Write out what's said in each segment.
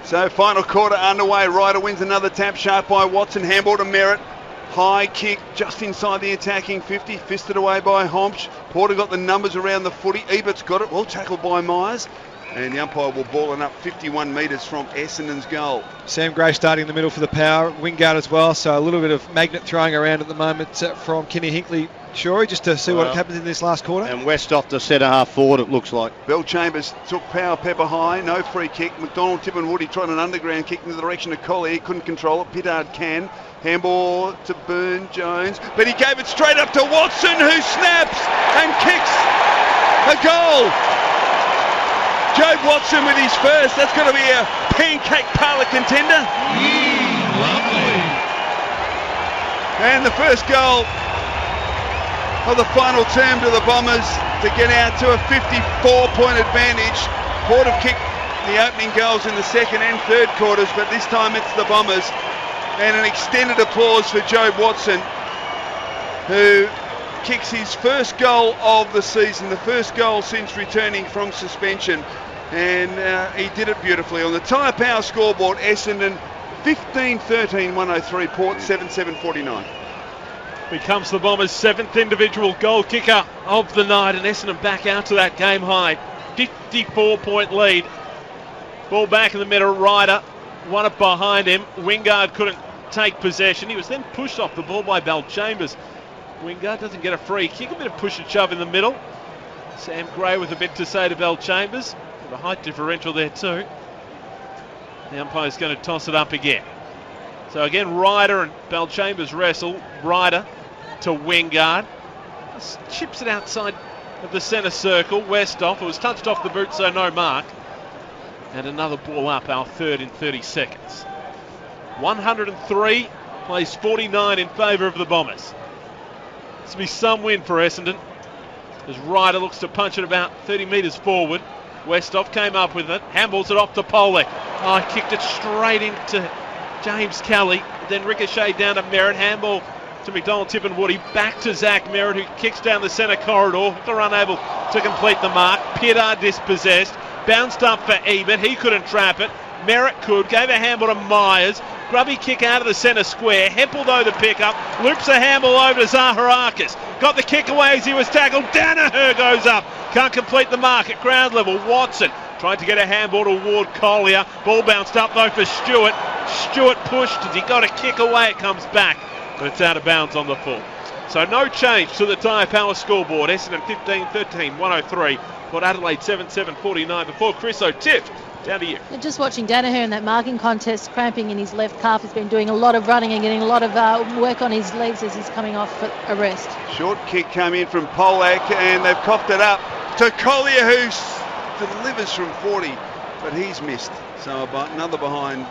So final quarter underway. Ryder wins another tap, sharp by Watson. Handball to Merritt. High kick just inside the attacking 50. Fisted away by Homsch. Porter got the numbers around the footy. Ebert's got it. Well tackled by Myers. And the umpire will ball it up 51 metres from Essendon's goal. Sam Gray starting in the middle for the Power. Wingard as well. So a little bit of magnet throwing around at the moment from Kenny Hinkley. Shorey, just to see what happens in this last quarter. And West off the centre half forward, it looks like. Bell Chambers took Power Pepper high, no free kick. McDonald, Tip and Woody tried an underground kick in the direction of Collier. He couldn't control it. Pittard can. Handball to Burn Jones, but he gave it straight up to Watson, who snaps and kicks a goal. Joe Watson with his first. That's going to be a pancake parlour contender. Lovely. And the first goal of the final term to the Bombers to get out to a 54-point advantage. Port have kicked the opening goals in the second and third quarters, but this time it's the Bombers. And an extended applause for Joe Watson, who kicks his first goal of the season, the first goal since returning from suspension. And he did it beautifully. On the Tyre Power scoreboard, Essendon 15-13, 103, Port 7-7-49. Becomes the Bombers' 7th individual goal kicker of the night, and Essendon back out to that game high 54-point lead. Ball back in the middle. Ryder won it behind him. Wingard couldn't take possession. He was then pushed off the ball by Bell Chambers. Wingard doesn't get a free kick. A bit of push and shove in the middle. Sam Gray with a bit to say to Bell Chambers. A height differential there too. The umpire's going to toss it up again. So again, Ryder and Bell Chambers wrestle. Ryder to Wingard. Chips it outside of the centre circle. Westhoff. It was touched off the boot, so no mark. And another ball up, our third in 30 seconds. 103 plays 49 in favour of the Bombers. This will be some win for Essendon, as Ryder looks to punch it about 30 metres forward. Westhoff came up with it, handballs it off to Polek. Oh, he kicked it straight into James Kelly, then ricocheted down to Merritt. Handball to McDonald, Tip and Woody, back to Zach Merritt, who kicks down the centre corridor. They're unable to complete the mark. Pittard dispossessed, bounced up for Ebert, he couldn't trap it. Merritt could, gave a handball to Myers. Grubby kick out of the centre square. Heppel though the pickup, loops a handball over to Zaharakis. Got the kick away as he was tackled. Danaher goes up, can't complete the mark at ground level. Watson tried to get a handball toward Collier. Ball bounced up though for Stewart. Stewart pushed as he got a kick away. It comes back, but it's out of bounds on the full. So no change to the Tyre Power scoreboard. Essendon 15-13, 103. Port Adelaide 7-7-49 before Chris O'Tift. Down to you. Just watching Danaher in that marking contest, cramping in his left calf. He's been doing a lot of running and getting a lot of work on his legs as he's coming off a rest. Short kick came in from Polak, and they've coughed it up to Collier, who delivers from 40, but he's missed. So another behind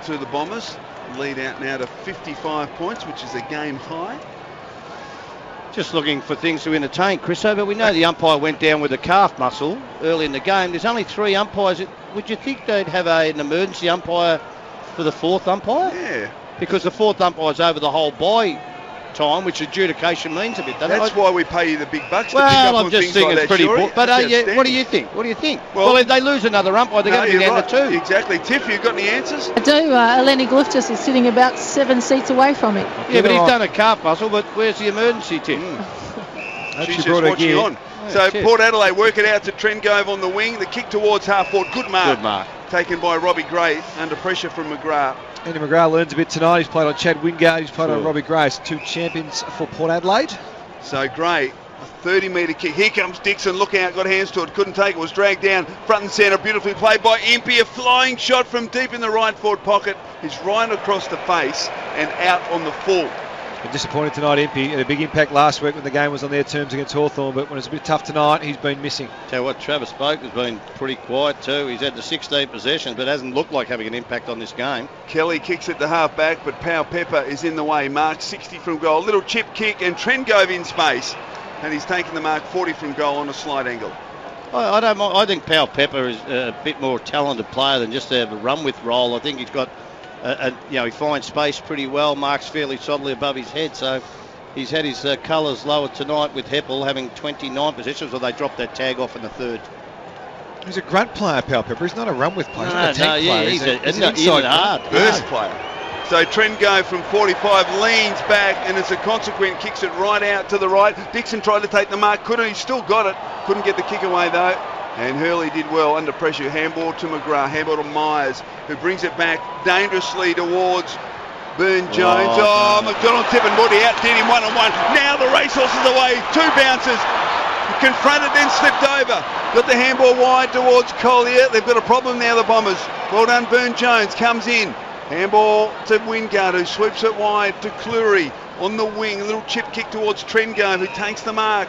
to the Bombers. Lead out now to 55 points, which is a game high. Just looking for things to entertain, Chriso, but we know the umpire went down with a calf muscle early in the game. There's only 3 umpires. Would you think they'd have an emergency umpire for the 4th umpire? Yeah. Because the 4th umpire's over the whole bye time, which adjudication means a bit, doesn't it? That's why we pay you the big bucks to well, pick up I'm on just things saying like it's that, pretty Shorey. But yeah, what do you think? What do you think? Well, if they lose another umpire, they're going to be down to 2. Exactly. Tiff, you got any answers? I do. Eleni Gluftus is sitting about 7 seats away from him. Yeah, but he's done a calf muscle, but where's the emergency, Tiff? She's just watching on. So Port Adelaide work it out to Trengove on the wing. The kick towards half forward. Good mark. Good mark. Taken by Robbie Gray under pressure from McGrath. Andy McGrath learns a bit tonight. He's played on Chad Wingard. He's played on Robbie Gray. 2 champions for Port Adelaide. So Gray, a 30-metre kick. Here comes Dixon. Look out. Got hands to it. Couldn't take it. Was dragged down front and centre. Beautifully played by Impey. A flying shot from deep in the right forward pocket. He's right across the face and out on the full. Been disappointed tonight, Impey. Had a big impact last week when the game was on their terms against Hawthorn, but when it's a bit tough tonight, he's been missing. Tell you what, Travis Spoke has been pretty quiet too. He's had the 16 possessions, but hasn't looked like having an impact on this game. Kelly kicks it to half back, but Power Pepper is in the way. Mark 60 from goal. Little chip kick, and Trengove in space, and he's taken the mark 40 from goal on a slight angle. I don't mind. I think Power Pepper is a bit more talented player than just to have a run with role. I think he's got, he finds space pretty well. Marks fairly solidly above his head, so he's had his colours lowered tonight with Heppel having 29 possessions, or they dropped that tag off in the third. He's a grunt player, Pal Pepper. He's not a run with player. He's not a tank player. He's an an inside hard Burst player. So Trengo from 45 leans back and as a consequence kicks it right out to the right. Dixon tried to take the mark, couldn't. He still got it. Couldn't get the kick away though. And Hurley did well under pressure. Handball to McGrath, handball to Myers, who brings it back dangerously towards Burn Jones. McDonald tipping Woody out, did him 1-on-1. Now the racehorse is away. 2 bounces. Confronted, then slipped over. Got the handball wide towards Collier. They've got a problem now, the Bombers. Well done, Burn Jones comes in. Handball to Wingard, who sweeps it wide to Cleary on the wing. A little chip kick towards Trengove, who takes the mark.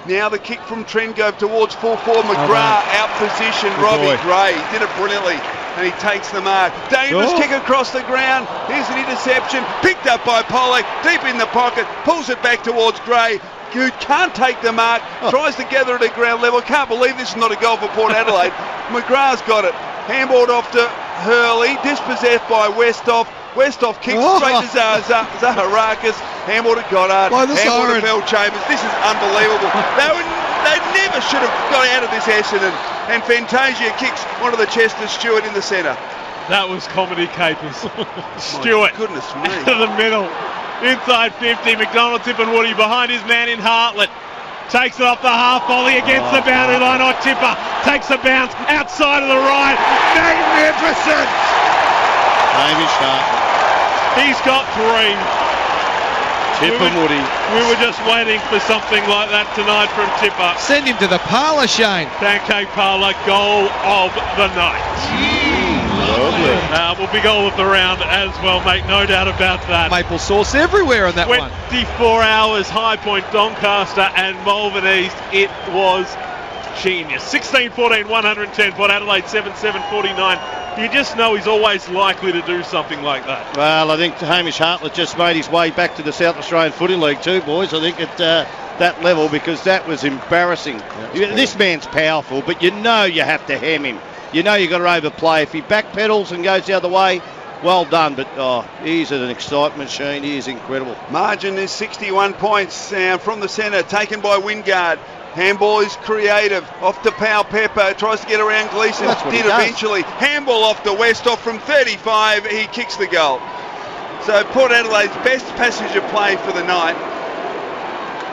Now the kick from Trengove towards full forward. McGrath out position. Robbie Gray did it brilliantly, and he takes the mark. Dangerous kick across the ground. Here's an interception, picked up by Pollock, deep in the pocket, pulls it back towards Gray, who can't take the mark, tries to gather it at ground level. Can't believe this is not a goal for Port Adelaide. McGrath's got it. Handballed off to Hurley, dispossessed by Westhoff. Westhoff kicks straight to Zaharakis. Handball to Goddard. Handball to Bell Chambers. This is unbelievable. They never should have got out of this Essendon. And Fantasia kicks onto the chest of Stewart in the centre. That was comedy capers. Stewart. Goodness me. To the middle. Inside 50. McDonald tipping Woody behind his man in Hartlett. Takes it off the half volley against the boundary line. Tipper takes a bounce outside of the right. Magnificent! Hamish Hartlett. He's got 3. Tipper Woody. We were just waiting for something like that tonight from Tipper. Send him to the parlour, Shane. Pancake parlour, goal of the night. Will be goal of the round as well, mate, no doubt about that. Maple sauce everywhere on that 24 hours, High Point, Doncaster and Malvern East. It was genius. 16-14, 110, Port Adelaide 7-7, 49. You just know he's always likely to do something like that. Well, I think Hamish Hartlett just made his way back to the South Australian Footy League too, boys. I think at that level, because that was embarrassing. This man's powerful, but you know you have to hem him. You know you've got to overplay. If he backpedals and goes the other way, well done. But he's an excitement machine. He is incredible. Margin is 61 points from the centre, taken by Wingard. Handball is creative. Off to Powell Pepper. Tries to get around Gleeson. Did eventually. Handball off to Westhoff from 35. He kicks the goal. So Port Adelaide's best passenger play for the night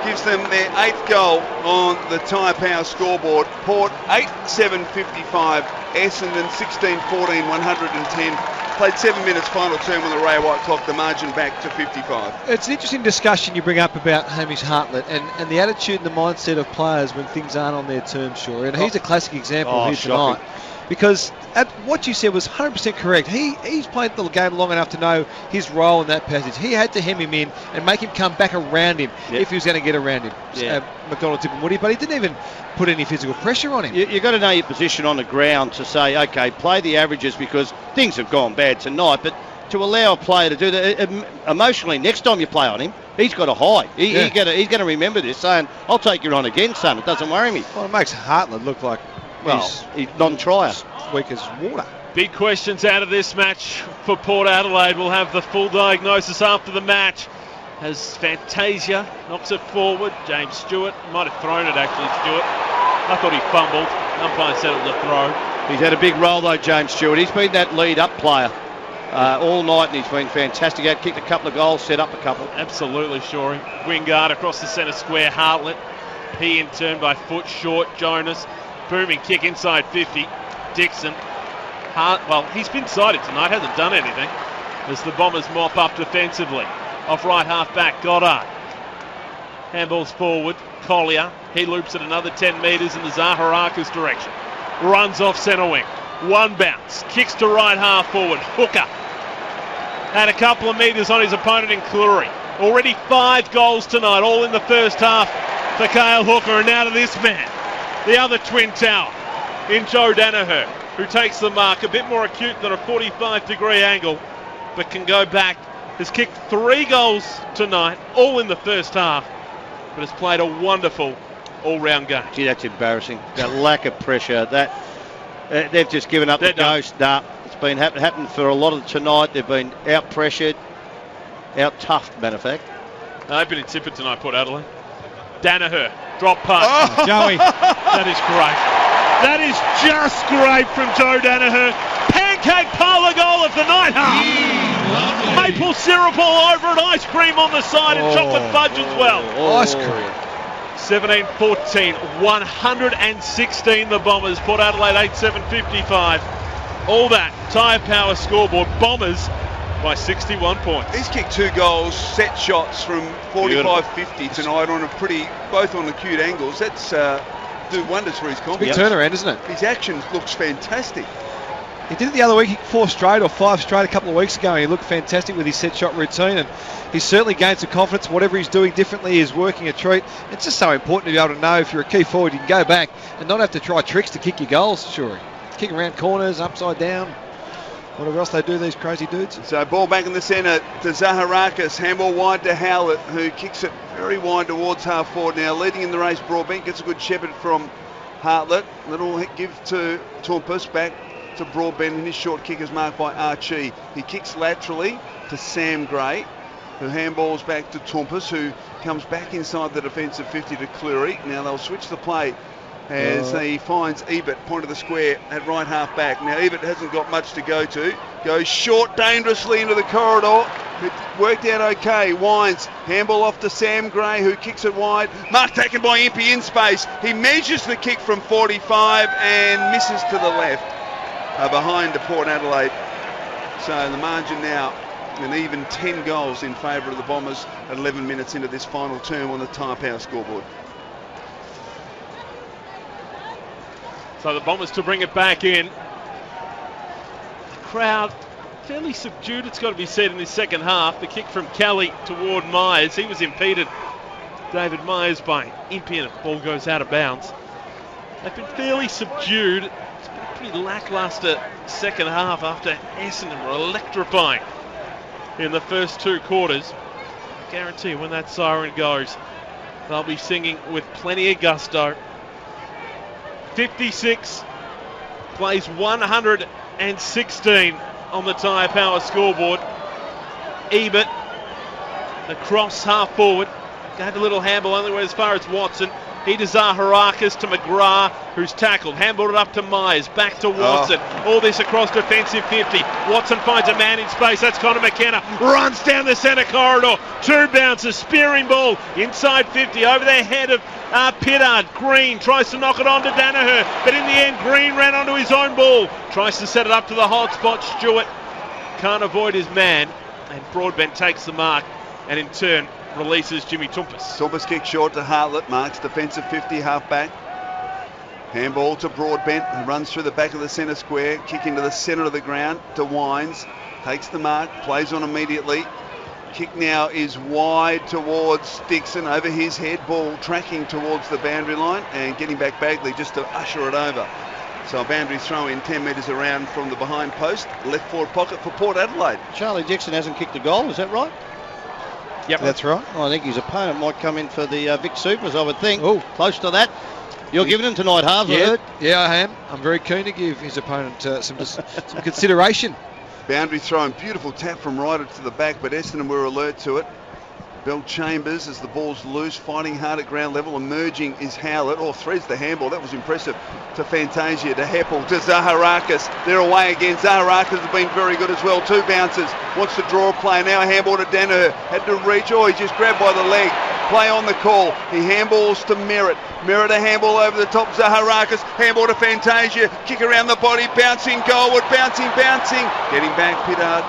gives them their 8th goal on the Tyre Power scoreboard. Port 8-7-55, Essendon 16-14, 110. Played 7 minutes final term when the Ray White clocked the margin back to 55. It's an interesting discussion you bring up about Hamish Hartlett and the attitude and the mindset of players when things aren't on their terms, sure. And he's a classic example here tonight. Because what you said was 100% correct. He's played the game long enough to know his role in that passage. He had to hem him in and make him come back around him if he was going to get around him. McDonald, Tip and Woody, but he didn't even put any physical pressure on him. You've got to know your position on the ground to say, okay, play the averages because things have gone bad tonight, but to allow a player to do that emotionally, next time you play on him, he's got to hide. He's going to remember this, saying, I'll take you on again, son. It doesn't worry me. Well, it makes Hartlett look like he's non-trier. Weak as water. Big questions out of this match for Port Adelaide. We'll have the full diagnosis after the match. As Fantasia knocks it forward, James Stewart might have thrown it actually, Stewart. I thought he fumbled. Umpire said it was a throw. He's had a big role though, James Stewart. He's been that lead-up player all night and he's been fantastic. Out, kicked a couple of goals, set up a couple. Absolutely, Shorey. Wingard across the centre square, Hartlett. He in turn by foot short, Jonas. Booming kick inside 50. Dixon. He's been sighted tonight, hasn't done anything. As the Bombers mop up defensively. Off right half back, Goddard. Handballs forward, Collier. He loops it another 10 metres in the Zaharakis direction. Runs off centre wing. One bounce. Kicks to right half forward. Hooker. Had a couple of metres on his opponent in Cleary. Already 5 goals tonight, all in the first half for Cale Hooker. And now to this man, the other twin tower, in Joe Danaher, who takes the mark, a bit more acute than a 45-degree angle, but can go back. Has kicked 3 goals tonight, all in the first half, but has played a wonderful all-round game. Gee, that's embarrassing. That lack of pressure. They've just given up the ghost. It's been happening for a lot of tonight. They've been out-pressured, out-toughed, matter of fact. They've been insipid tonight, Port Adelaide. Danaher, drop punt. Joey. That is great. That is just great from Joe Danaher. Pancake parlour goal of the night half. Maple syrup all over it, ice cream on the side, and chocolate fudge as well. Ice cream. 17-14, 116 the Bombers. Port Adelaide 8-7-55. All that tyre power scoreboard. Bombers by 61 points. He's kicked 2 goals, set shots from 45-50 tonight on both on acute angles. That's do wonders for his confidence. Big turnaround, isn't it? His action looks fantastic. He did it the other week. He kicked 4 straight or 5 straight a couple of weeks ago. And he looked fantastic with his set shot routine, and he's certainly gained some confidence. Whatever he's doing differently is working a treat. It's just so important to be able to know if you're a key forward, you can go back and not have to try tricks to kick your goals. Sure, kick around corners, upside down, whatever else they do, these crazy dudes. So ball back in the centre to Zaharakis. Handball wide to Howlett, who kicks it very wide towards half forward now. Leading in the race, Broadbent gets a good shepherd from Hartlett. Little give to Tompus, back to Broadbent, and his short kick is marked by Archie. He kicks laterally to Sam Gray, who handballs back to Tompus, who comes back inside the defensive 50 to Cleary. Now they'll switch the play as he finds Ebert, point of the square at right half back. Now Ebert hasn't got much to go to. Goes short dangerously into the corridor. It worked out okay. Wines, handball off to Sam Gray, who kicks it wide. Mark taken by Impey in space. He measures the kick from 45 and misses to the left. Behind to Port Adelaide. So the margin now an even 10 goals in favour of the Bombers at 11 minutes into this final term on the tyre power scoreboard. So the Bombers to bring it back in. The crowd fairly subdued, it's got to be said, in this second half. The kick from Kelly toward Myers. He was impeded, David Myers, by Impey, and the ball goes out of bounds. They've been fairly subdued. It's been a pretty lacklustre second half after Essendon were electrifying in the first 2 quarters. I guarantee when that siren goes, they'll be singing with plenty of gusto. 56 plays 116 on the tyre power scoreboard. Ebert, the cross half forward, gave a little handball, only went as far as Watson. He to Zaharakis to McGrath, who's tackled. Handballed it up to Myers, back to Watson. All this across defensive 50. Watson finds a man in space. That's Connor McKenna. Runs down the centre corridor. 2 bounces, spearing ball inside 50 over the head of Pittard. Green tries to knock it on to Danaher, but in the end Green ran onto his own ball. Tries to set it up to the hot spot. Stewart can't avoid his man, and Broadbent takes the mark, and in turn releases Jimmy Tompus. Tompus kick short to Hartlett, marks defensive 50, half back. Handball to Broadbent, who runs through the back of the centre square, kick into the centre of the ground to Wines, takes the mark, plays on immediately. Kick now is wide towards Dixon, over his head, ball tracking towards the boundary line and getting back Bagley just to usher it over. So a boundary throw in 10 metres around from the behind post, left forward pocket for Port Adelaide. Charlie Dixon hasn't kicked a goal, is that right? Yep, that's right. I think his opponent might come in for the Vic Supers, I would think. Oh, close to that. You're giving him tonight, Harv, I heard. Yeah, I am. I'm very keen to give his opponent some consideration. Boundary throw and beautiful tap from Ryder to the back, but Essendon were alert to it. Bell Chambers, as the ball's loose, fighting hard at ground level. Emerging is Howlett, threads the handball. That was impressive. To Fantasia, to Heppel, to Zaharakis. They're away again. Zaharakis has been very good as well. 2 bounces. Wants to draw a play. Now a handball to Danaher. Had to reach. He just grabbed by the leg. Play on the call. He handballs to Merritt. Merritt a handball over the top. Zaharakis. Handball to Fantasia. Kick around the body. Bouncing goalward. Bouncing. Getting back, Pittard.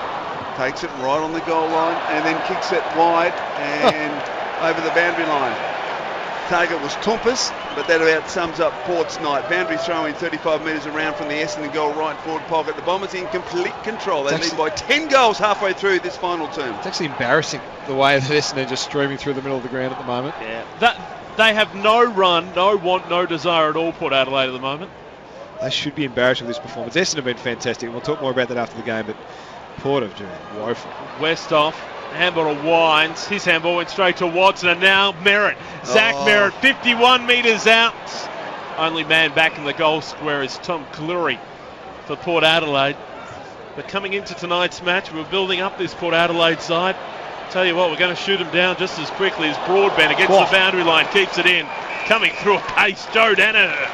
Takes it right on the goal line and then kicks it wide and over the boundary line. Target was Tompus, but that about sums up Port's night. Boundary throw in 35 metres around from the Essendon goal right forward pocket. The Bombers in complete control. They lead by 10 goals halfway through this final term. It's actually embarrassing the way that Essendon are just streaming through the middle of the ground at the moment. Yeah, they have no run, no want, no desire at all, Port Adelaide, at the moment. They should be embarrassed with this performance. Essendon have been fantastic. We'll talk more about that after the game, but Port have been woeful. Westhoff, handball to Wines. His handball went straight to Watson, and now Merritt. Zach Merritt, 51 metres out. Only man back in the goal square is Tom Cleary for Port Adelaide. But coming into tonight's match, we're building up this Port Adelaide side. Tell you what, we're going to shoot them down just as quickly as Broadbent against the boundary line, keeps it in. Coming through a pace, Joe Danaher.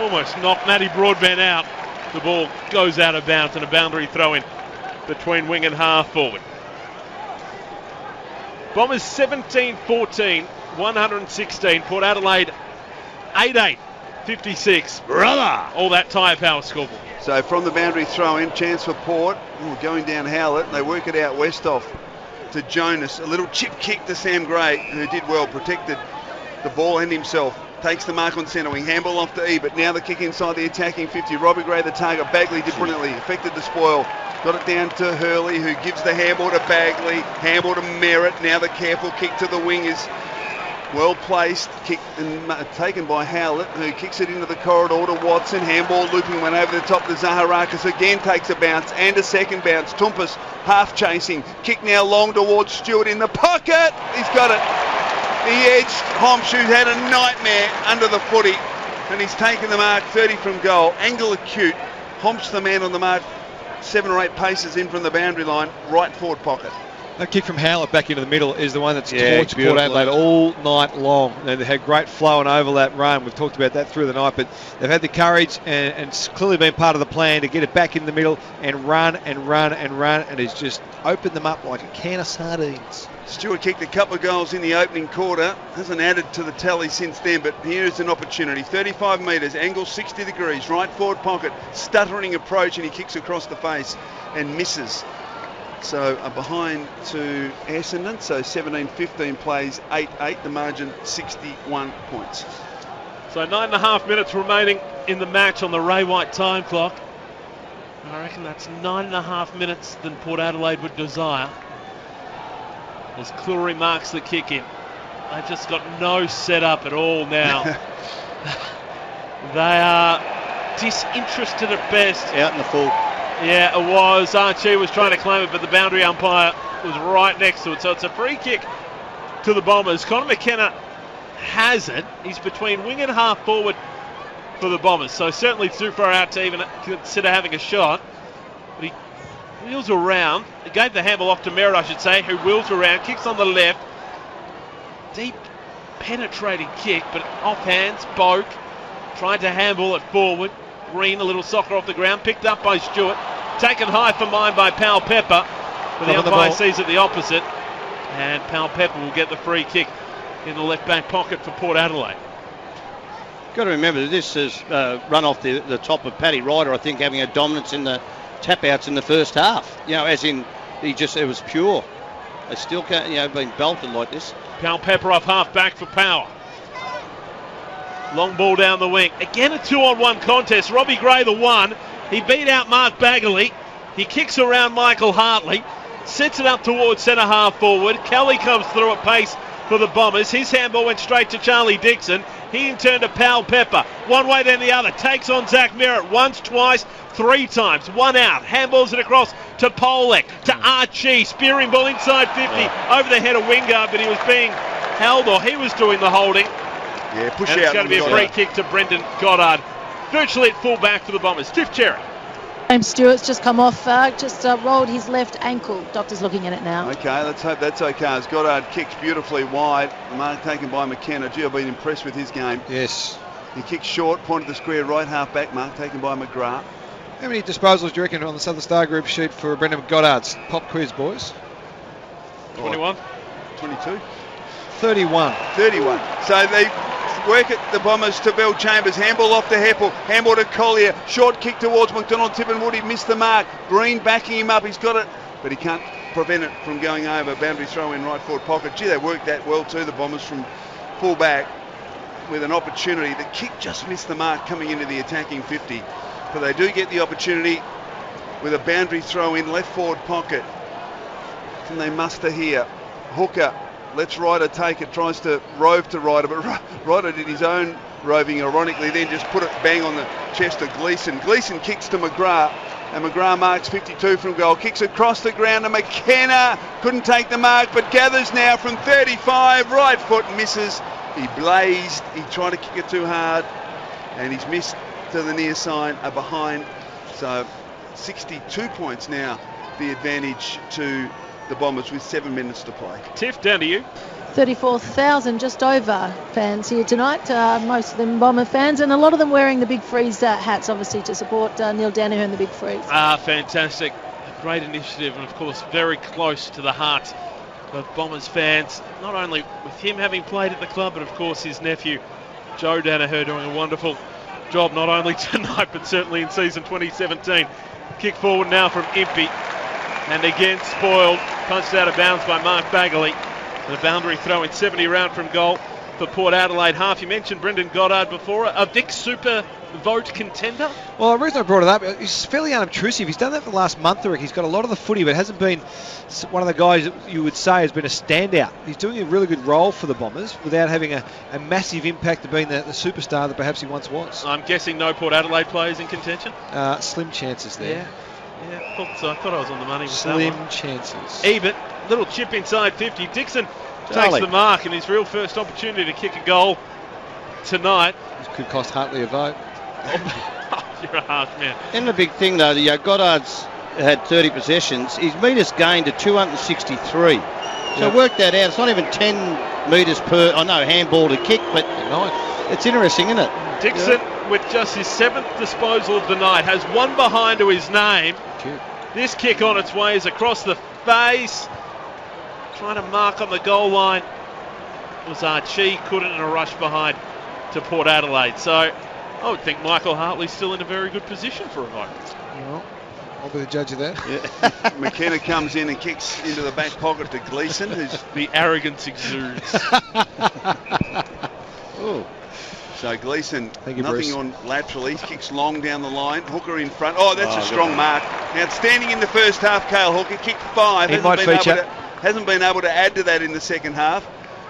Almost knocked Matty Broadbent out. The ball goes out of bounds and a boundary throw in between wing and half forward. Bombers 17-14, 116. Port Adelaide 8-8, 56. Brother! All that tyre power scoreboard. So from the boundary throw in, chance for Port. Going down Howlett, and they work it out Westhoff to Jonas. A little chip kick to Sam Gray, who did well, protected the ball and himself. Takes the mark on centre wing, handball off to Ebert. Now the kick inside the attacking 50. Robbie Gray the target. Bagley did brilliantly, affected the spoil. Got it down to Hurley, who gives the handball to Bagley. Handball to Merritt. Now the careful kick to the wing is well placed. Kick and taken by Howlett, who kicks it into the corridor to Watson. Handball looping, went over the top to Zaharakis. Again takes a bounce and a second bounce. Toumpas half chasing. Kick now long towards Stewart in the pocket. He's got it. He edged Homsch, who's had a nightmare under the footy, and he's taken the mark 30 from goal. Angle acute. Homsch the man on the mark, 7 or 8 paces in from the boundary line, right forward pocket. That kick from Howlett back into the middle is the one that's torched Port Adelaide all night long. And they had great flow and overlap run. We've talked about that through the night, but they've had the courage and it's clearly been part of the plan to get it back in the middle and run and run and run, and it's just opened them up like a can of sardines. Stewart kicked a couple of goals in the opening quarter. Hasn't added to the tally since then, but here's an opportunity. 35 metres, angle 60 degrees, right forward pocket, stuttering approach, and he kicks across the face and misses. So a behind to Essendon. So 17-15 plays 8-8. The margin 61 points. So 9.5 minutes remaining in the match on the Ray White time clock. I reckon that's 9.5 minutes than Port Adelaide would desire. As Cleary marks the kick in. They've just got no setup at all now. They are disinterested at best. Out in the full. Yeah, it was. Archie was trying to claim it, but the boundary umpire was right next to it. So it's a free kick to the Bombers. Connor McKenna has it. He's between wing and half forward for the Bombers. So certainly too far out to even consider having a shot. But he wheels around. He gave the handball off to Merritt, I should say, who wheels around, kicks on the left. Deep penetrating kick, but off hands. Boak tried to handball it forward. Green, a little soccer off the ground, picked up by Stewart, taken high for mine by Powell Pepper, but the umpire sees it the opposite, and Powell Pepper will get the free kick in the left back pocket for Port Adelaide. Got to remember that this has run off the top of Paddy Ryder, I think, having a dominance in the tap outs in the first half. You know, as in it was pure. They still can't, been belted like this. Powell Pepper off half back for Power. Long ball down the wing. Again a 2-on-1 contest. Robbie Gray the one. He beat out Mark Bagley. He kicks around Michael Hartley. Sets it up towards centre half forward. Kelly comes through at pace for the Bombers. His handball went straight to Charlie Dixon. He in turn to Powell Pepper. One way then the other. Takes on Zach Merritt once, twice, 3 times. One out. Handballs it across to Polek. To Archie. Spearing ball inside 50. Over the head of Wingard, but he was being held, or he was doing the holding. Yeah, push and out. It's going to be a free kick to Brendan Goddard. Virtually at full back for the Bombers. Tiff Cherry. James Stewart's just come off, rolled his left ankle. Doctor's looking at it now. Okay, let's hope that's okay. As Goddard kicks beautifully wide. Mark taken by McKenna. Gee, I've been impressed with his game. Yes. He kicks short, pointed the square right half back. Mark taken by McGrath. How many disposals do you reckon on the Southern Star Group sheet for Brendan Goddard's pop quiz, boys? 21. 22. 31. 31. So they work at the Bombers to Bell Chambers. Handball off to Heppel. Handball to Collier. Short kick towards McDonald. Tippenwood. He missed the mark. Green backing him up. He's got it, but he can't prevent it from going over. Boundary throw in right forward pocket. Gee, they worked that well too, the Bombers, from full back with an opportunity. The kick just missed the mark coming into the attacking 50. But they do get the opportunity with a boundary throw in left forward pocket. Can they muster here? Hooker. Let's Ryder take it, tries to rove to Ryder, but Ryder did his own roving, ironically, then just put it bang on the chest of Gleeson. Gleeson kicks to McGrath, and McGrath marks 52 from goal. Kicks across the ground to McKenna. Couldn't take the mark, but gathers now from 35. Right foot misses. He blazed. He tried to kick it too hard, and he's missed to the near side, a behind. So 62 points now, the advantage to the Bombers with 7 minutes to play. Tiff, down to you. 34,000 just over fans here tonight, most of them Bomber fans, and a lot of them wearing the Big Freeze hats, obviously, to support Neil Danaher and the Big Freeze. Fantastic. A great initiative, and of course very close to the hearts of Bombers fans, not only with him having played at the club, but of course his nephew Joe Danaher doing a wonderful job not only tonight but certainly in season 2017. Kick forward now from Impey, and again spoiled, punched out of bounds by Mark Bagley. And a boundary throw in 70 round from goal for Port Adelaide half. You mentioned Brendan Goddard before, a Vic Super vote contender? Well, the reason I brought it up, he's fairly unobtrusive. He's done that for the last month or he's got a lot of the footy, but hasn't been one of the guys that you would say has been a standout. He's doing a really good role for the Bombers without having a massive impact of being the superstar that perhaps he once was. I'm guessing no Port Adelaide players in contention? Slim chances there. Yeah, I thought I was on the money with Slim that one. chances. Even, little chip inside 50. Dixon takes the mark and his real first opportunity to kick a goal tonight. This could cost Hartley a vote. You're a harsh man. And the big thing though, Goddard's had 30 possessions. His metres gained to 263. So work that out. It's not even 10 metres per, handball to kick, but it's interesting, isn't it? Dixon, with just his 7th disposal of the night, has one behind to his name. This kick on its way is across the face. Trying to mark on the goal line was Archie, couldn't in a rush behind to Port Adelaide. So I would think Michael Hartley's still in a very good position for a vote. Well, I'll be the judge of that. Yeah. McKenna comes in and kicks into the back pocket to Gleeson, who's the arrogance exudes. Oh. So Gleeson, nothing Bruce. on laterally, kicks long down the line. Hooker in front. Oh, that's a strong mark. Outstanding in the first half, Cale Hooker. Kicked 5. He might feature. Hasn't been able to add to that in the second half.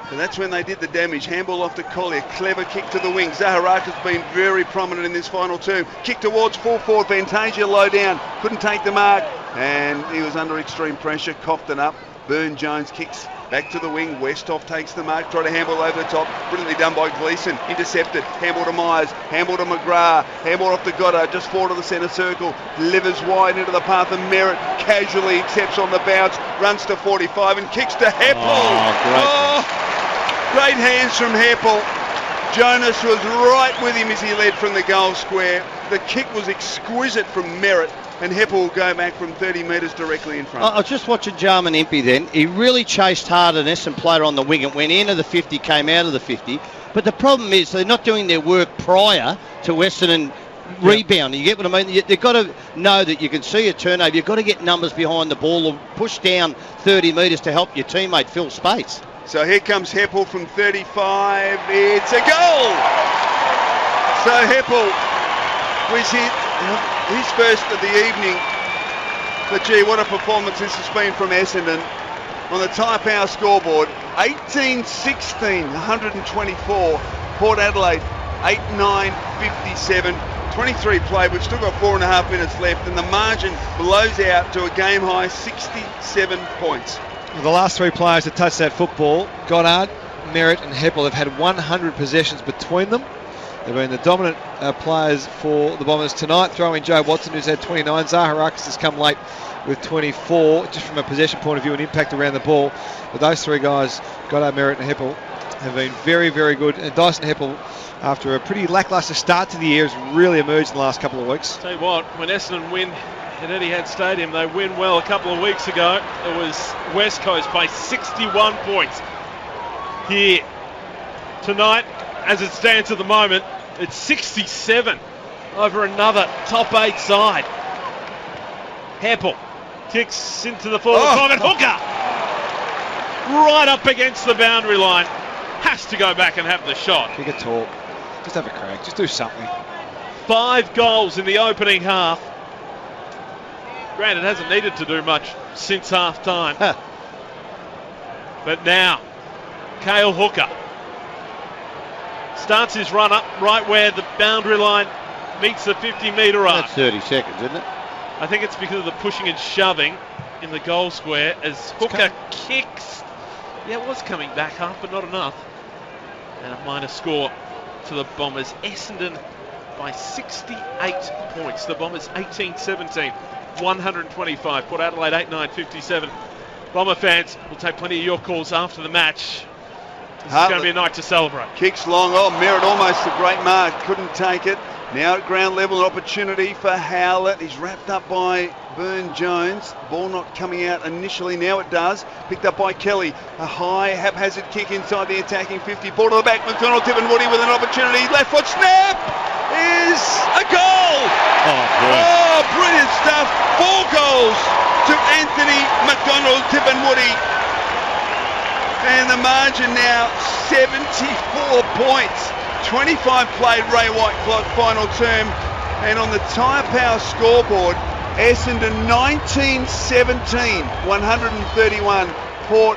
So that's when they did the damage. Handball off to Collier. Clever kick to the wing. Zaharaka's been very prominent in this final term. Kick towards full forward. Fantasia low down. Couldn't take the mark. And he was under extreme pressure. Coughed it up. Burne-Jones kicks back to the wing. Westhoff takes the mark. Try to handball over the top. Brilliantly done by Gleeson. Intercepted. Handball to Myers. Handball to McGrath. Handball off to Goddard. Just forward to the centre circle. Delivers wide into the path of Merritt. Casually accepts on the bounce. Runs to 45 and kicks to Heppel. Great hands from Heppel. Jonas was right with him as he led from the goal square. The kick was exquisite from Merritt. And Heppel will go back from 30 metres directly in front. I was just watching Jarman Impey then. He really chased hard an Essendon player on the wing. It went into the 50, came out of the 50. But the problem is they're not doing their work prior to Essendon rebounding. You get what I mean? They've got to know that you can see a turnover. You've got to get numbers behind the ball or push down 30 metres to help your teammate fill space. So here comes Heppel from 35. It's a goal! So Heppel was hit his first of the evening. But gee, what a performance this has been from Essendon. On the Tyre Power scoreboard, 18-16, 124. Port Adelaide, 8-9, 57. 23 played. We've still got 4.5 minutes left, and the margin blows out to a game high 67 points. The last 3 players to touch that football, Goddard, Merritt and Heppel, have had 100 possessions between them. They've been the dominant players for the Bombers tonight. Throw in Joe Watson, who's had 29. Zaharakis has come late with 24, just from a possession point of view and impact around the ball. But those 3 guys, Goddard, Merritt and Heppel, have been very, very good. And Dyson Heppel, after a pretty lacklustre start to the year, has really emerged in the last couple of weeks. Tell you what, when Essendon win at Etihad Stadium, they win well. A couple of weeks ago, it was West Coast by 61 points. Here tonight, as it stands at the moment, it's 67 over another top 8 side. Heppel kicks into the forward pocket. Hooker right up against the boundary line. Has to go back and have the shot. Kick a talk. Just have a crack. Just do something. 5 goals in the opening half. Granted, hasn't needed to do much since half time. But now, Cale Hooker starts his run up right where the boundary line meets the 50-metre arc. That's 30 seconds, isn't it? I think it's because of the pushing and shoving in the goal square as Hooker kicks. Yeah, it was coming back half, but not enough. And a minor score to the Bombers. Essendon by 68 points. The Bombers 18-17, 125. Port Adelaide 8-9, 57. Bomber fans, we'll take plenty of your calls after the match. This is going to be a night to celebrate. Kicks long. Oh, Merritt almost a great mark. Couldn't take it. Now at ground level, an opportunity for Howlett. He's wrapped up by Burne-Jones. Ball not coming out initially. Now it does. Picked up by Kelly. A high haphazard kick inside the attacking 50. Ball to the back. McDonald Tippenwoody with an opportunity. Left foot snap is a goal. Oh, brilliant stuff. 4 goals to Anthony McDonald Tippenwoody. And the margin now 74 points. 25 played Ray White clock final term, and on the Tyre Power scoreboard, Essendon 19-17, 131, Port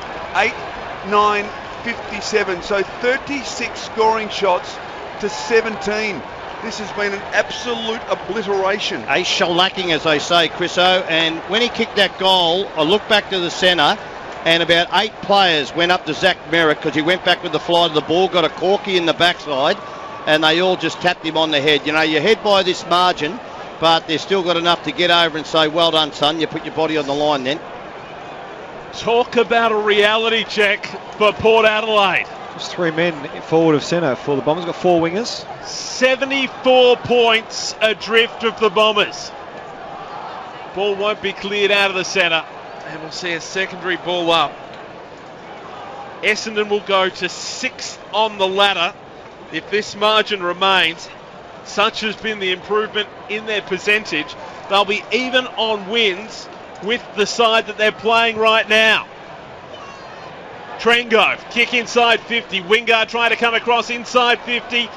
8-9-57, so 36 scoring shots to 17. This has been an absolute obliteration. A shellacking, as they say, Chriso, and when he kicked that goal, I looked back to the centre, and about 8 players went up to Zach Merritt because he went back with the fly to the ball, got a corky in the backside, and they all just tapped him on the head. You know, you're ahead by this margin, but they've still got enough to get over and say, well done, son, you put your body on the line then. Talk about a reality check for Port Adelaide. Just 3 men forward of centre for the Bombers. Got 4 wingers. 74 points adrift of the Bombers. Ball won't be cleared out of the centre. And we'll see a secondary ball up. Essendon will go to 6th on the ladder if this margin remains. Such has been the improvement in their percentage. They'll be even on wins with the side that they're playing right now. Trengove, kick inside 50. Wingard trying to come across inside 50.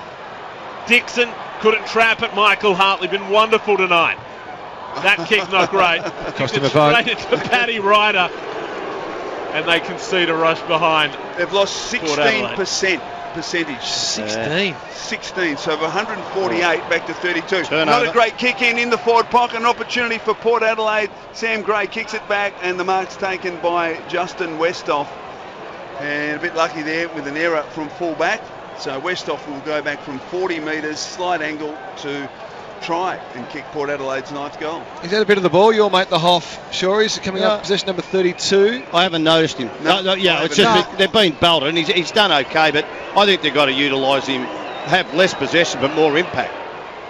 Dixon couldn't trap it. Michael Hartley been wonderful tonight. That kick not great. Cost him a vote. Straight into Paddy Ryder, and they concede a rush behind. They've lost 16% percentage. 16, so 148 back to 32. Turnover. Not a great kick in the forward pocket. An opportunity for Port Adelaide. Sam Gray kicks it back, and the mark's taken by Justin Westhoff. And a bit lucky there with an error from full back. So Westhoff will go back from 40 metres, slight angle to try and kick Port Adelaide's 9th goal. He's had a bit of the ball, your mate the Hoff. Sure, he's coming up possession number 32. I haven't noticed him. It's just they've been belted, and he's done okay, but I think they've got to utilise him, have less possession but more impact.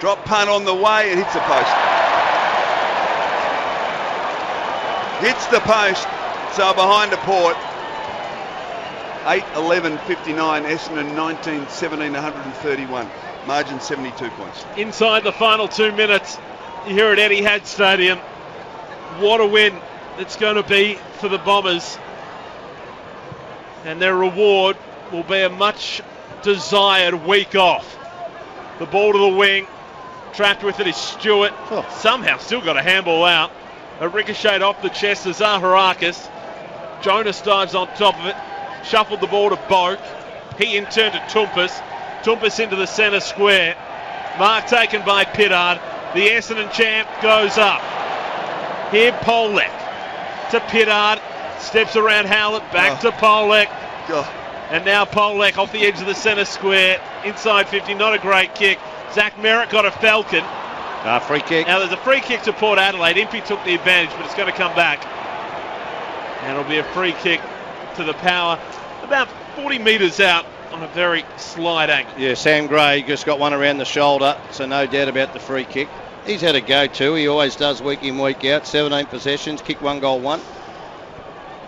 Drop punt on the way, it hits the post. Hits the post, so behind the Port. 8-11-59, Essendon 19-17, 131. Margin 72 points. Inside the final 2 minutes here at Etihad Stadium. What a win it's going to be for the Bombers. And their reward will be a much desired week off. The ball to the wing. Trapped with it is Stewart. Somehow still got a handball out. A ricochet off the chest of Zaharakis. Jonas dives on top of it. Shuffled the ball to Boak. He in turn to Toumpas. Toumpas into the centre square. Mark taken by Pittard. The Essendon champ goes up. Here Polek to Pittard. Steps around Howlett. Back to Polek. And now Polek off the edge of the centre square. Inside 50. Not a great kick. Zach Merritt got a falcon. Free kick. Now there's a free kick to Port Adelaide. Impey took the advantage, but it's going to come back. And it'll be a free kick to the Power. About 40 metres out on a very slight angle. Yeah, Sam Gray just got one around the shoulder, so no doubt about the free kick. He's had a go too. He always does week in, week out. 17 possessions, kick 1 goal, 1.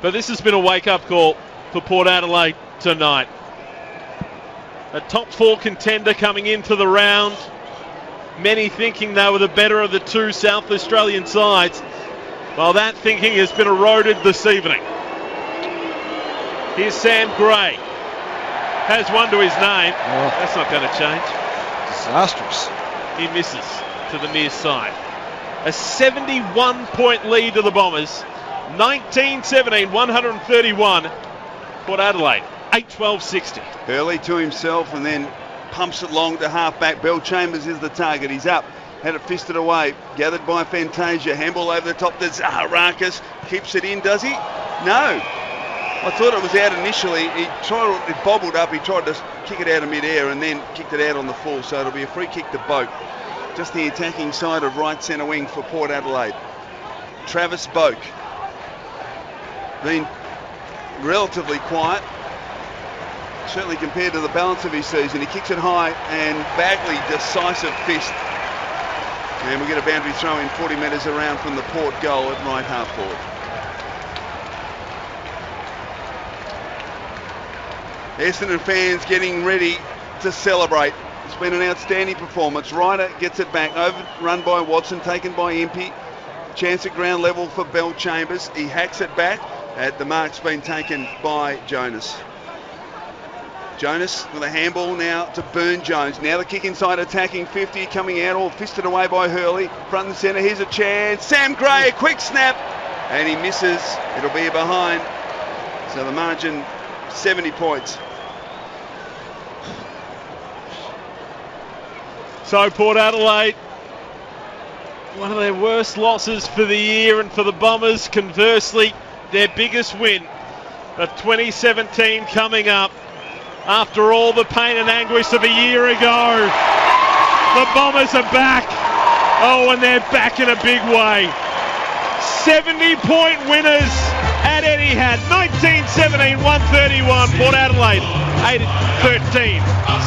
But this has been a wake-up call for Port Adelaide tonight. A top 4 contender coming into the round. Many thinking they were the better of the 2 South Australian sides. Well, that thinking has been eroded this evening. Here's Sam Gray. Has one to his name. That's not going to change. Disastrous. He misses to the near side. A 71-point lead to the Bombers. 19-17, 131. Port Adelaide, 8-12-60. Hurley to himself and then pumps it long to half-back. Bell Chambers is the target. He's up. Had it fisted away. Gathered by Fantasia. Handball over the top to Zaharakis. Keeps it in, does he? No. I thought it was out initially. It bobbled up. He tried to kick it out of mid-air and then kicked it out on the full. So it'll be a free kick to Boak. Just the attacking side of right centre wing for Port Adelaide. Travis Boak. Been relatively quiet. certainly compared to the balance of his season. He kicks it high, and Bagley, decisive fist. And we get a boundary throw in 40 metres around from the Port goal at right half forward. Essendon fans getting ready to celebrate. It's been an outstanding performance. Ryder gets it back, overrun by Watson, taken by Impey. Chance at ground level for Bell Chambers. He hacks it back. The mark's been taken by Jonas. Jonas with a handball now to Burne-Jones. Now the kick inside, attacking 50, coming out, all fisted away by Hurley. Front and centre, here's a chance. Sam Gray, a quick snap, and he misses. It'll be behind. So the margin, 70 points. So Port Adelaide, one of their worst losses for the year, and for the Bombers, conversely, their biggest win of 2017 coming up. After all the pain and anguish of a year ago, the Bombers are back. Oh, and they're back in a big way. 70-point winners at Etihad. 1917, 131. Port Adelaide, 8-13,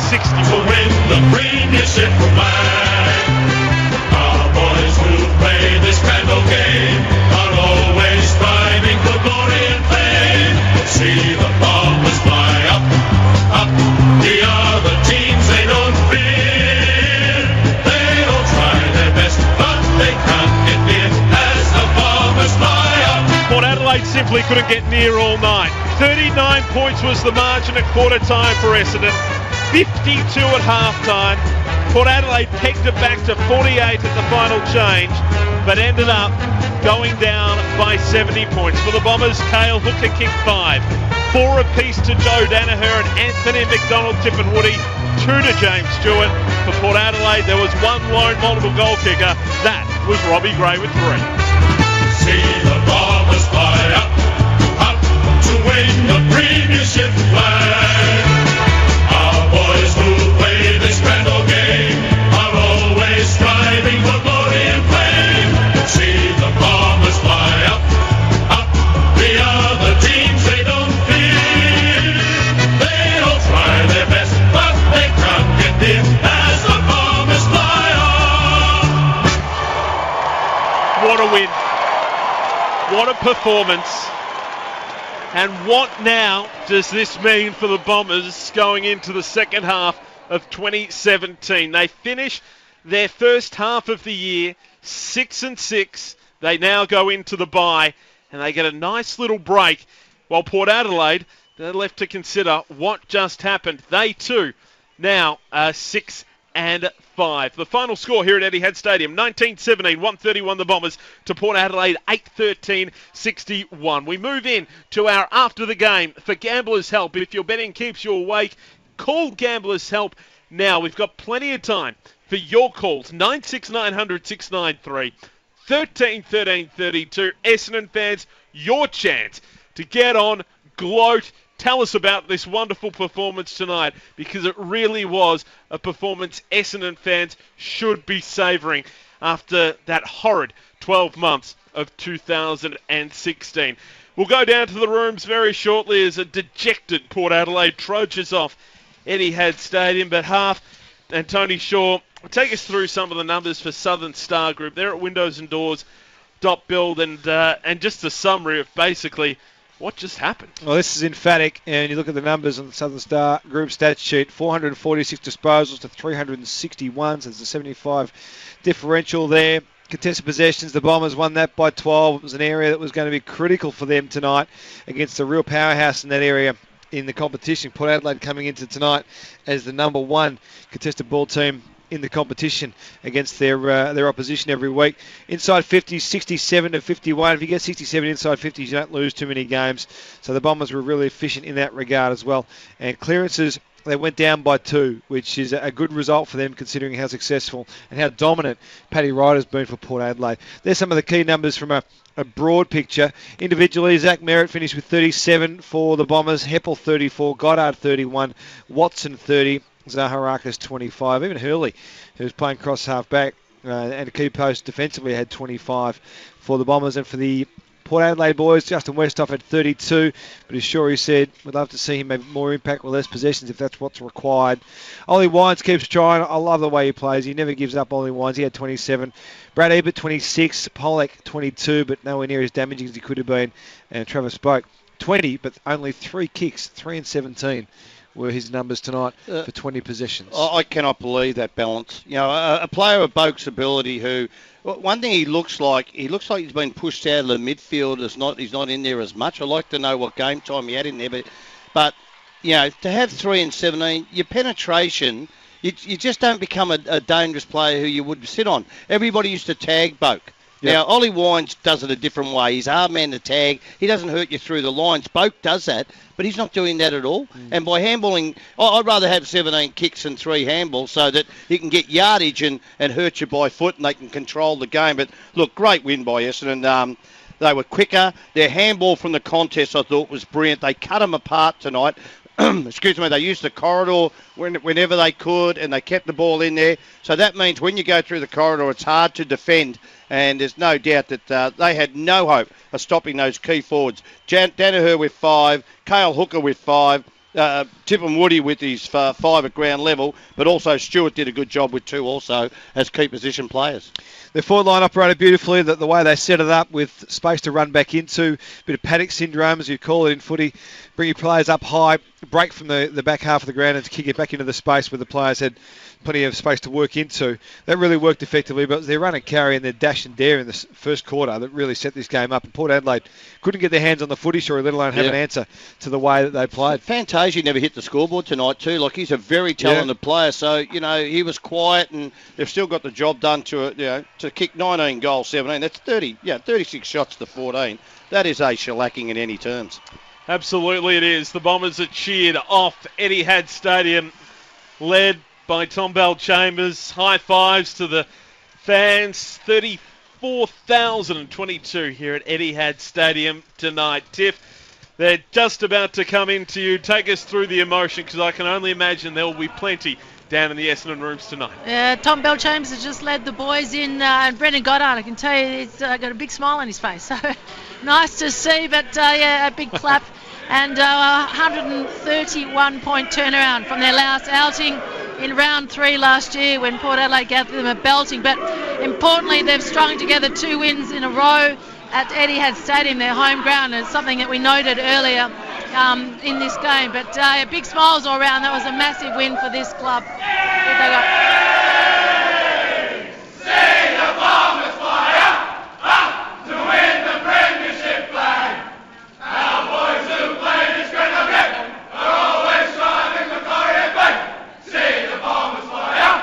60. Win the premiership flag. Our boys who play this grand old game are always striving for glory and fame. See the Bombers fly up, up. The other teams they don't fear. They all try their best, but they can't get near as the Bombers fly up. Port Adelaide simply couldn't get near all night. 39 points was the margin at quarter time for Essendon. 52 at half-time. Port Adelaide pegged it back to 48 at the final change, but ended up going down by 70 points. For the Bombers, Cale Hooker kicked 5. 4 apiece to Joe Danaher and Anthony McDonald, Tippin Woody. 2 to James Stewart. For Port Adelaide, there was one lone multiple goal kicker. That was Robbie Gray with 3. See the Bombers fly up, up to win the premiership flag. Our boys who play this grand old game are always striving for glory and fame. See the Bombers fly up, up. The other teams they don't fear. They all try their best, but they can't get near as the Bombers fly up. What a win. What a performance. And what now does this mean for the Bombers going into the second half of 2017? They finish their first half of the year 6-6. They now go into the bye and they get a nice little break, while Port Adelaide, they're left to consider what just happened. They too now are 6-5. The final score here at Etihad Stadium, 1917, 131 the Bombers to Port Adelaide, 8-13, 61. We move in to our after the game for Gamblers Help. If your betting keeps you awake, call Gamblers Help now. We've got plenty of time for your calls. 96900 693 13 13 32. Essendon fans, your chance to get on, gloat, tell us about this wonderful performance tonight, because it really was a performance Essendon fans should be savouring after that horrid 12 months of 2016. We'll go down to the rooms very shortly as a dejected Port Adelaide trudges off Etihad Stadium. But Half and Tony Shaw will take us through some of the numbers for Southern Star Group. They're at windowsanddoors.build and just a summary of basically what just happened. Well, this is emphatic, and you look at the numbers on the Southern Star Group stats sheet, 446 disposals to 361, so there's a 75 differential there. Contested possessions, the Bombers won that by 12. It was an area that was going to be critical for them tonight against a real powerhouse in that area in the competition. Port Adelaide coming into tonight as the number 1 contested ball team in the competition against their opposition every week. Inside 50s, 67 to 51. If you get 67 inside 50s, you don't lose too many games. So the Bombers were really efficient in that regard as well. And clearances, they went down by 2, which is a good result for them considering how successful and how dominant Paddy Ryder's been for Port Adelaide. There's some of the key numbers from a broad picture. Individually, Zach Merritt finished with 37 for the Bombers, Heppel 34, Goddard 31, Watson 30, Zaharakis 25. Even Hurley, who was playing cross half back and a key post defensively, had 25 for the Bombers. And for the Port Adelaide boys, Justin Westhoff had 32, but as Shorey said, we'd love to see him have more impact with less possessions if that's what's required. Ollie Wines keeps trying. I love the way he plays. He never gives up. Ollie Wines, he had 27. Brad Ebert, 26. Pollack, 22, but nowhere near as damaging as he could have been. And Travis Boak, 20, but only 3 kicks, 3 and 17. Were his numbers tonight for 20 possessions. I cannot believe that balance. You know, a player of Boak's ability who, one thing he looks like he's been pushed out of the midfield. He's not in there as much. I'd like to know what game time he had in there. But you know, to have 3 and 17, your penetration, you just don't become a dangerous player who you would sit on. Everybody used to tag Boak. Yep. Now, Ollie Wines does it a different way. He's a hard man to tag. He doesn't hurt you through the lines. Boak does that, but he's not doing that at all. And by handballing, I'd rather have 17 kicks and 3 handballs so that he can get yardage and hurt you by foot and they can control the game. But, look, great win by Essendon. They were quicker. Their handball from the contest, I thought, was brilliant. They cut them apart tonight. Excuse me, they used the corridor whenever they could, and they kept the ball in there. So that means when you go through the corridor, it's hard to defend, and there's no doubt that they had no hope of stopping those key forwards. Danaher with 5, Cale Hooker with 5, Tippum Woody with his 5 at ground level, but also Stewart did a good job with 2 also as key position players. The forward line operated beautifully, the way they set it up with space to run back into, bit of paddock syndrome as you call it in footy, bring your players up high, break from the back half of the ground and kick it back into the space where the players had plenty of space to work into. That really worked effectively, but it was their run and carry and their dash and dare in the first quarter that really set this game up. And Port Adelaide couldn't get their hands on the footy, sure, let alone have an answer to the way that they played. Fantasia never hit the scoreboard tonight too. Like, he's a very talented player, so you know he was quiet, and they've still got the job done to kick 19 goals, 17. That's 36 shots to 14. That is a shellacking in any terms. Absolutely it is. The Bombers are cheered off Etihad Stadium, led by Tom Bell Chambers. High fives to the fans. 34,022 here at Etihad Stadium tonight. Tiff, they're just about to come into you. Take us through the emotion, because I can only imagine there will be plenty down in the Essendon rooms tonight. Tom Bell Chambers has just led the boys in, and Brendan Goddard, I can tell you, he's got a big smile on his face. So nice to see, but a big clap. And a 131-point turnaround from their last outing in round 3 last year when Port Adelaide gave them a belting. But importantly, they've strung together 2 wins in a row at Etihad Stadium, their home ground. And it's something that we noted earlier in this game. But big smiles all around. That was a massive win for this club. Here they go. Say the Bombers fly up to win the premiership flag. Our boys who play this great game are always striving for glory and fame. See the Bombers fly up,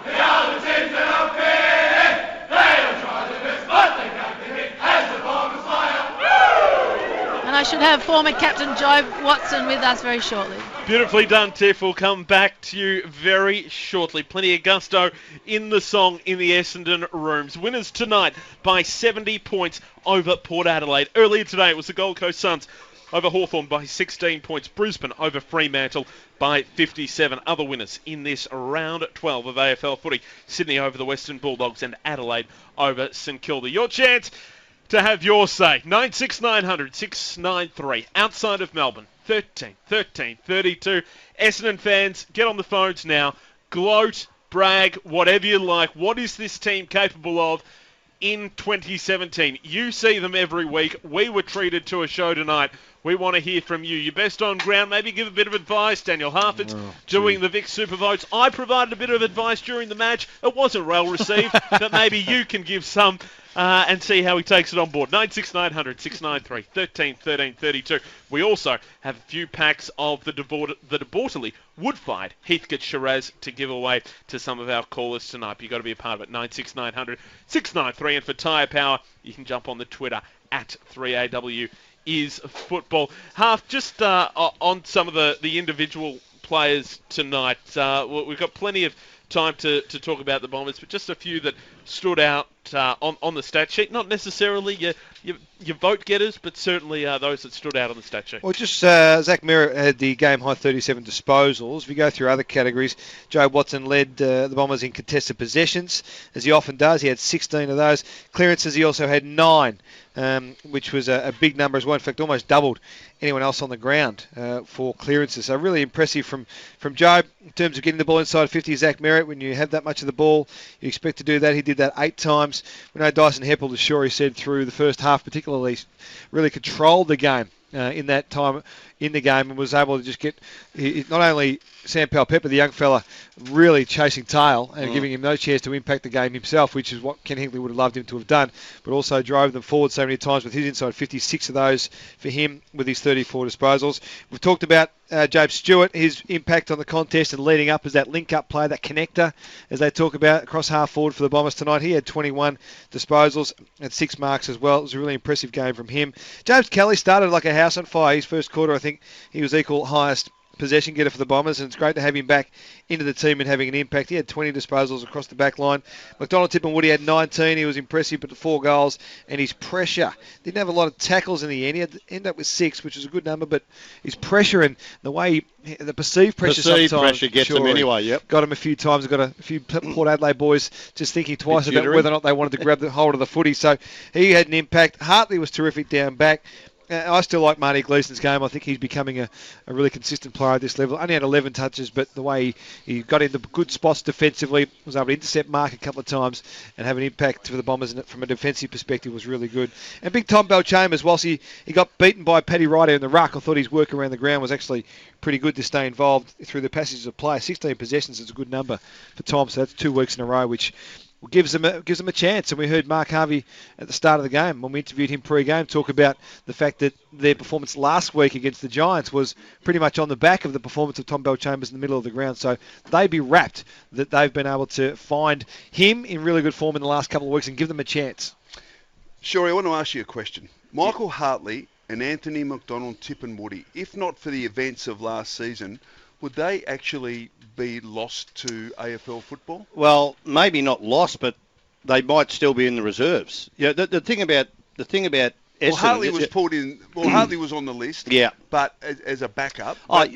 the other teams that are fit. They'll try their best, but they can't get hit as the Bombers fly up. And I should have former captain Joe Watson with us very shortly. Beautifully done, Tiff. We'll come back to you very shortly. Plenty of gusto in the song in the Essendon rooms. Winners tonight by 70 points over Port Adelaide. Earlier today it was the Gold Coast Suns over Hawthorn by 16 points. Brisbane over Fremantle by 57. Other winners in this round 12 of AFL footy. Sydney over the Western Bulldogs and Adelaide over St Kilda. Your chance to have your say. 96900 693 outside of Melbourne. 13 32. Essendon fans, get on the phones now. Gloat, brag, whatever you like. What is this team capable of in 2017? You see them every week. We were treated to a show tonight. We want to hear from you. Your best on ground, maybe give a bit of advice. Daniel Harford's doing the Vic Super Votes. I provided a bit of advice during the match. It wasn't well received, but maybe you can give some and see how he takes it on board. 96900 693 13 13 32. We also have a few packs of the Debortally wood-fired Heathcote Shiraz to give away to some of our callers tonight. But you've got to be a part of it. 96900 693. And for Tyre Power, you can jump on the Twitter at 3AW is football. Half, just on some of the individual players tonight. We've got plenty of time to talk about the Bombers, but just a few that stood out on the stat sheet. Not necessarily your vote getters, but certainly those that stood out on the stat sheet. Well, just Zach Merritt had the game-high 37 disposals. If you go through other categories, Joe Watson led the Bombers in contested possessions, as he often does. He had 16 of those. Clearances, he also had 9, which was a big number as well. In fact, almost doubled anyone else on the ground for clearances. So really impressive from Joe in terms of getting the ball inside 50. Zach Merritt, when you have that much of the ball, you expect to do that. He did that 8 times. We know Dyson Heppel, as Shorey said, through the first half particularly, really controlled the game in that time in the game and was able to just get not only Sam Powell-Pepper, the young fella, really chasing tail and giving him no chance to impact the game himself, which is what Ken Hinkley would have loved him to have done, but also drove them forward so many times with his inside 56 of those for him with his 34 disposals. We've talked about Jabe Stewart, his impact on the contest and leading up as that link-up player, that connector, as they talk about, across half forward for the Bombers tonight. He had 21 disposals and 6 marks as well. It was a really impressive game from him. James Kelly started like a house on fire. His first quarter, I think he was equal highest possession getter for the Bombers, and it's great to have him back into the team and having an impact. He had 20 disposals across the back line. McDonald Tippenwoody had 19. He was impressive, but the 4 goals and his pressure. Didn't have a lot of tackles in the end. He had to end up with 6, which is a good number, but his pressure and the way the perceived pressure sometimes pressure gets him anyway. Yep, got him a few times. Got a few Port Adelaide boys just thinking twice about whether or not they wanted to grab the hold of the footy. So he had an impact. Hartley was terrific down back. I still like Marty Gleason's game. I think he's becoming a really consistent player at this level. Only had 11 touches, but the way he got into good spots defensively, was able to intercept Mark a couple of times and have an impact for the Bombers from a defensive perspective was really good. And big Tom Bell-Chambers, whilst he got beaten by Paddy Ryder in the ruck, I thought his work around the ground was actually pretty good to stay involved through the passages of play. 16 possessions is a good number for Tom, so that's 2 weeks in a row, which gives them a chance. And we heard Mark Harvey at the start of the game, when we interviewed him pre-game, talk about the fact that their performance last week against the Giants was pretty much on the back of the performance of Tom Bell-Chambers in the middle of the ground. So they'd be rapt that they've been able to find him in really good form in the last couple of weeks and give them a chance. Shorey, I want to ask you a question. Michael Hartley and Anthony McDonald Tippenwoody, if not for the events of last season, would they actually be lost to AFL football? Well, maybe not lost, but they might still be in the reserves. Yeah, the thing about Essendon, well, Hartley was pulled in. Well, Hartley was on the list. Yeah, but as a backup. But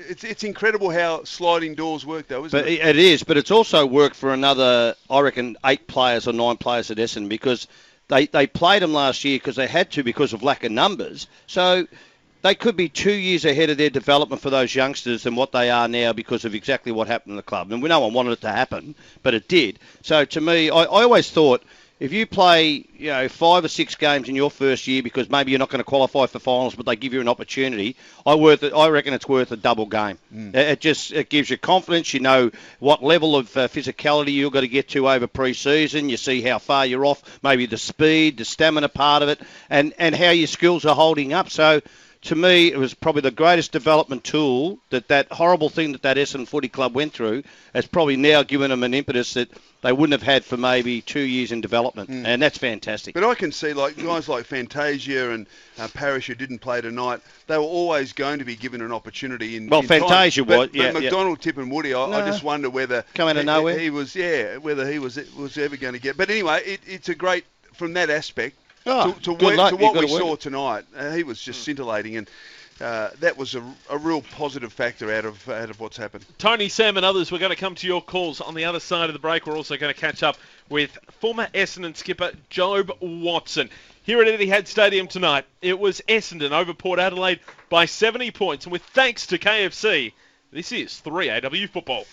it's incredible how sliding doors work, though, isn't it? It is, but it's also worked for another, I reckon, 8 players or 9 players at Essendon, because they played them last year because they had to because of lack of numbers. So they could be 2 years ahead of their development for those youngsters than what they are now because of exactly what happened in the club. And no one wanted it to happen, but it did. So to me, I always thought if you play 5 or 6 games in your first year because maybe you're not going to qualify for finals, but they give you an opportunity, I reckon it's worth a double game. It gives you confidence. You know what level of physicality you've got to get to over pre-season. You see how far you're off, maybe the speed, the stamina part of it, and how your skills are holding up. So to me, it was probably the greatest development tool that horrible thing that Essendon Footy Club went through has probably now given them an impetus that they wouldn't have had for maybe 2 years in development, and that's fantastic. But I can see guys like Fantasia and Parrish, who didn't play tonight, they were always going to be given an opportunity in Fantasia time. was, but McDonald, Tippenwoody, I just wonder whether come out of nowhere. Whether he was ever going to get. But anyway, it's a great from that aspect. To what we saw tonight, he was just scintillating, and that was a real positive factor out of what's happened. Tony, Sam and others, we're going to come to your calls on the other side of the break. We're also going to catch up with former Essendon skipper Jobe Watson. Here at Etihad Stadium tonight, it was Essendon over Port Adelaide by 70 points, and with thanks to KFC, this is 3AW Football.